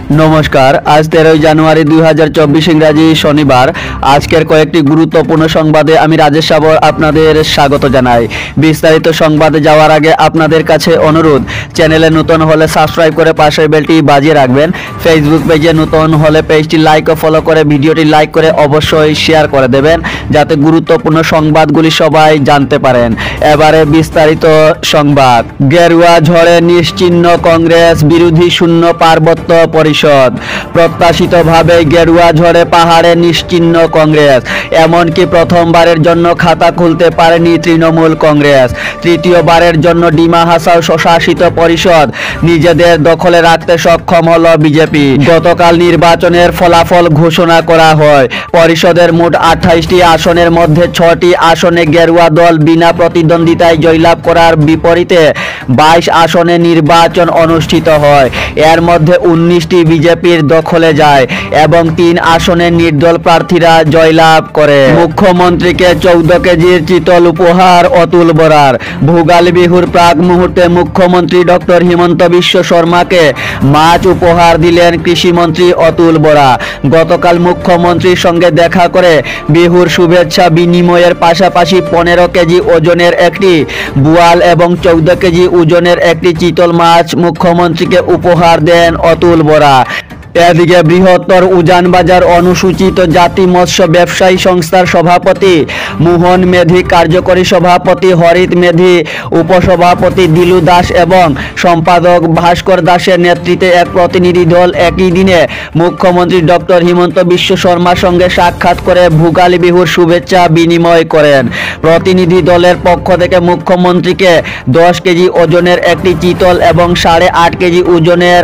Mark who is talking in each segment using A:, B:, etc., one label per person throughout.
A: নমস্কার। আজ 13 জানুয়ারি 2024 ইংরাজি শনিবার। আজকের কয়েকটি গুরুত্বপূর্ণ সংবাদে আমি রাজেশ সাবর আপনাদের স্বাগত জানাই। বিস্তারিত সংবাদে যাওয়ার আগে আপনাদের কাছে অনুরোধ, চ্যানেলে নতুন হলে সাবস্ক্রাইব করে পাশের বেলটি বাজিয়ে রাখবেন। ফেসবুক পেজে নতুন হলে পেজটি লাইক ও ফলো করে ভিডিওটি লাইক করে অবশ্যই শেয়ার করে দেবেন, যাতে গুরুত্বপূর্ণ সংবাদগুলি সবাই জানতে পারেন। এবারে বিস্তারিত সংবাদ। গেরুয়া ঝড়ে নিশ্চিহ্ন কংগ্রেস, বিরোধী শূন্য পার্বত্য পরিষদ। প্রত্যাশিতভাবে গেরুয়া ঝড়ে পাহাড়ে নিশ্চিহ্ন কংগ্রেস। এমনকি প্রথমবারের জন্য খাতা খুলতে পারেনি তৃণমূল কংগ্রেস। তৃতীয়বারের জন্য ডিমা হাসাও স্বশাসিত পরিষদ নিজেদের দখলে রাখতে সক্ষম হলো বিজেপি। গতকাল নির্বাচনের ফলাফল ঘোষণা করা হয়। পরিষদের মোট 28টি আসনের মধ্যে 6টি আসনে গেরুয়া দল বিনা প্রতিদ্বন্দ্বিতায় জয়লাভ করার বিপরীতে 22 আসনে নির্বাচন অনুষ্ঠিত হয়। এর মধ্যে 19টি বিজেপির দখলে যায় এবং 3 আসনে নির্দল প্রার্থীরা জয়লাভ করে। মুখ্যমন্ত্রীকে 14 কেজির চিতল উপহার অতুল বরার। ভোগালী বিহুর প্রাক মুহূর্তে মুখ্যমন্ত্রী ডক্টর হিমন্ত বিশ্ব শর্মাকে মাছ উপহার দিলেন কৃষিমন্ত্রী অতুল বরা। গতকাল মুখ্যমন্ত্রীর সঙ্গে দেখা করে বিহুর শুভেচ্ছা বিনিময়ের পাশাপাশি 15 কেজি ওজনের একটি বোয়াল এবং 14 কেজি ওজনের একটি চিতল মাছ মুখ্যমন্ত্রীকে উপহার দেন অতুল বরা। এদিকে বৃহত্তর উজানবাজার অনুসূচিত জাতি মৎস্য ব্যবসায়ী সংস্থার সভাপতি মোহন মেধি, কার্যকরী সভাপতি হরিত মেধি, উপসভাপতি দিলু দাস এবং সম্পাদক ভাস্কর দাসের নেতৃত্বে এক প্রতিনিধি দল একই দিনে মুখ্যমন্ত্রী ডক্টর হিমন্ত বিশ্ব শর্মার সঙ্গে সাক্ষাৎ করে ভোগালী বিহুর শুভেচ্ছা বিনিময় করেন। প্রতিনিধি দলের পক্ষ থেকে মুখ্যমন্ত্রীকে 10 কেজি ওজনের একটি চিতল এবং 8.5 কেজি ওজনের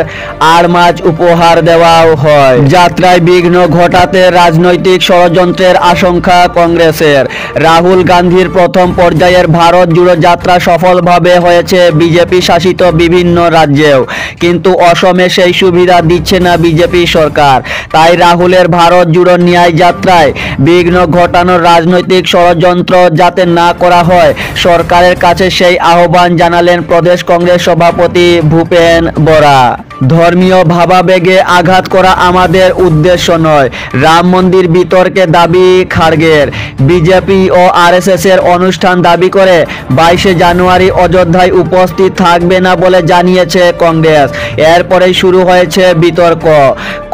A: আর মাছ উপহার দেওয়া হয়। যাত্রায় বিঘ্ন ঘটাতে রাজনৈতিক ষড়যন্ত্রের আশঙ্কা কংগ্রেসের। রাহুল গান্ধীর প্রথম পর্যায়ের ভারত জুড়ো যাত্রা সফলভাবে হয়েছে বিজেপি শাসিত বিভিন্ন রাজ্যেও, কিন্তু অসমে সেই সুবিধা দিচ্ছে না বিজেপি সরকার। তাই রাহুলের ভারত জুড়ো ন্যায় যাত্রায় বিঘ্ন ঘটানোর রাজনৈতিক ষড়যন্ত্র যাতে না করা হয়, সরকারের কাছে সেই আহ্বান জানালেন প্রদেশ কংগ্রেস সভাপতি ভূপেন বরা। ধর্মীয় ভাবাবেগে আঘাত করা আমাদের উদ্দেশ্য নয়, রাম মন্দির বিতর্কে দাবি খাড়গের। বিজেপি ও আরএসএস এর অনুষ্ঠান দাবি করে 22 জানুয়ারি অযোধ্যায় উপস্থিত থাকবে না বলে জানিয়েছে কংগ্রেস। এরপরেই শুরু হয়েছে বিতর্ক।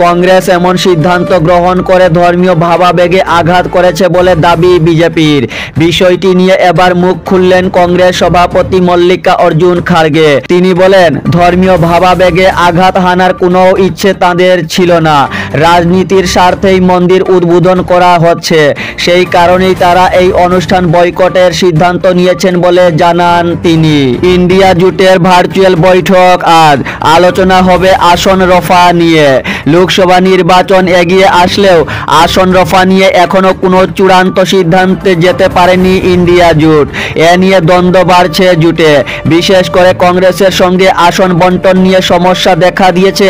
A: কংগ্রেস এমন সিদ্ধান্ত গ্রহণ করে ধর্মীয় ভাবাবেগে আঘাত করেছে বলে দাবি বিজেপির। বিষয়টি নিয়ে এবার মুখ খুললেন কংগ্রেস সভাপতি মল্লিকা অর্জুন খাড়গে। তিনি বলেন, ধর্মীয় ভাবাবেগে আঘাত হানার কোনো ইচ্ছে তাদের ছিল না। রাজনীতির স্বার্থেই মন্দির উদ্বোধন করা হচ্ছে, সেই কারণেই তারা এই অনুষ্ঠান বয়কটের সিদ্ধান্ত নিয়েছেন বলে জানান তিনি। ইন্ডিয়া জোটের ভার্চুয়াল বৈঠক আজ। আলোচনা হবে আসন রফা নিয়ে। লোকসভা নির্বাচন এগিয়ে আসলেও আসন রফা নিয়ে এখনো কোনো চূড়ান্ত সিদ্ধান্তে যেতে পারেনি ইন্ডিয়া জোট। এ নিয়ে দ্বন্দ্ব বাড়ছে জোটে। বিশেষ করে কংগ্রেসের সঙ্গে আসন বন্টন নিয়ে সমস্যা দেখা দিয়েছে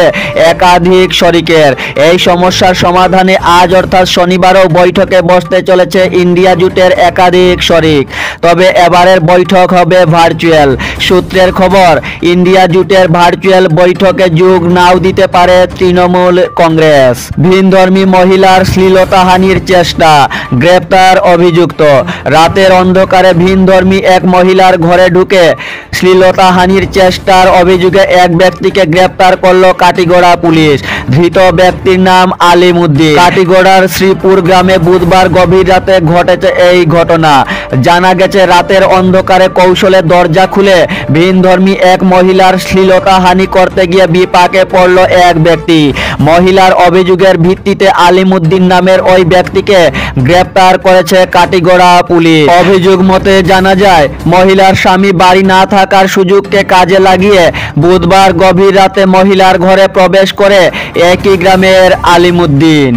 A: একাধিক শরিকের। এই সমস্যার সমাধানে আজ অর্থাৎ শনিবারও বৈঠকে বসতে চলেছে ইন্ডিয়া জোটের একাধিক শরিক। তবে এবারের বৈঠক হবে ভার্চুয়াল। সূত্রের খবর, ইন্ডিয়া জোটের ভার্চুয়াল বৈঠকে যোগ নাও দিতে পারে তৃণমূল কংগ্রেস। ভিনধর্মী মহিলার শ্লীলতাহানির চেষ্টা, গ্রেপ্তার অভিযুক্ত। রাতের অন্ধকারে ভিনধর্মী এক মহিলার ঘরে ঢুকে শ্লীলতাহানির চেষ্টার অভিযোগে এক ব্যক্তিকে গ্রেপ্তার করল কাটিগড়া পুলিশ। ধৃত ব্যক্তির নাম আলিম উদ্দিন। কাটিগড়ার শ্রীপুর গ্রামে বুধবার গভীর রাতে ঘটেছে এই ঘটনা। জানা গেছে, রাতের অন্ধকারে কৌশলে দরজা খুলে ভিনধর্মী এক মহিলার শ্লীলতাহানি করতে গিয়ে বিপাকে পড়ল এক ব্যক্তি। মহিলার অভিযোগের ভিত্তিতে আলিম উদ্দিন নামের ওই ব্যক্তিকে গ্রেপ্তার করেছে কাটিগড়া পুলিশ। অভিযোগ মতে জানা যায়, মহিলার স্বামী বাড়ি না থাকার সুযোগকে কাজে লাগিয়ে বুধবার গভীর রাতে মহিলার ঘরে প্রবেশ করে একই গ্রামের আলিম উদ্দিন।